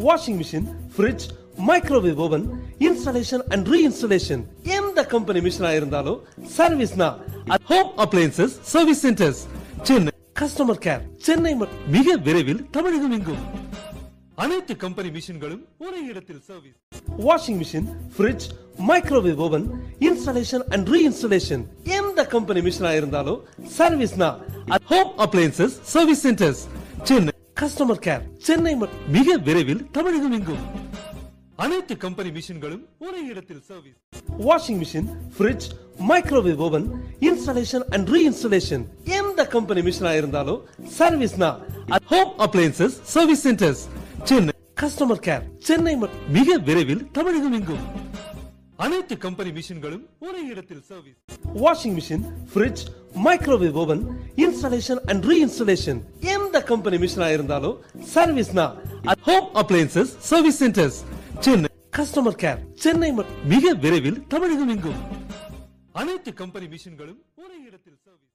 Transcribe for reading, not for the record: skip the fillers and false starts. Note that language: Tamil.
washing machine, fridge, microwave oven, installation and reinstallation. எந்த கம்பெனி மிஷினா இருந்தாலும் சர்வீஸ்னா home appliances service centres Chennai. Customer care Chennai மிக விரைவில் தமிழகம் எங்கும். அனைத்து கம்பெனி மிஷின்களும் ஒரே இடத்தில் service. Washing machine, fridge, microwave oven, installation and reinstallation. எந்த கம்பெனி மிஷினா இருந்தாலும் சர்வீஸ்னா home appliances service centres Chennai. Customer care Chennai மிக விரைவில் தமிழகம் எங்கும். அனைத்து கம்பெனி மிஷின்களும் ஒரே இடத்தில் service. Washing machine, fridge, microwave oven, installation and reinstallation. எந்த கம்பெனி மிஷினா இருந்தாலும் சர்வீஸ்னா home appliances service centres Chennai. Customer care Chennai மிக விரைவில் தமிழகம் எங்கும். அனைத்து கம்பெனி மிஷின்களும் ஒரே இடத்தில் service. Washing machine, fridge, microwave oven, installation and reinstallation. எந்த கம்பெனி மிஷினா இருந்தாலும் சர்வீஸ்னா home appliances service centres Chennai. Customer care Chennai மிக விரைவில் தமிழகம் எங்கும். அனைத்து கம்பெனி மிஷின்களும் ஒரே இடத்தில் சர்வீஸ்.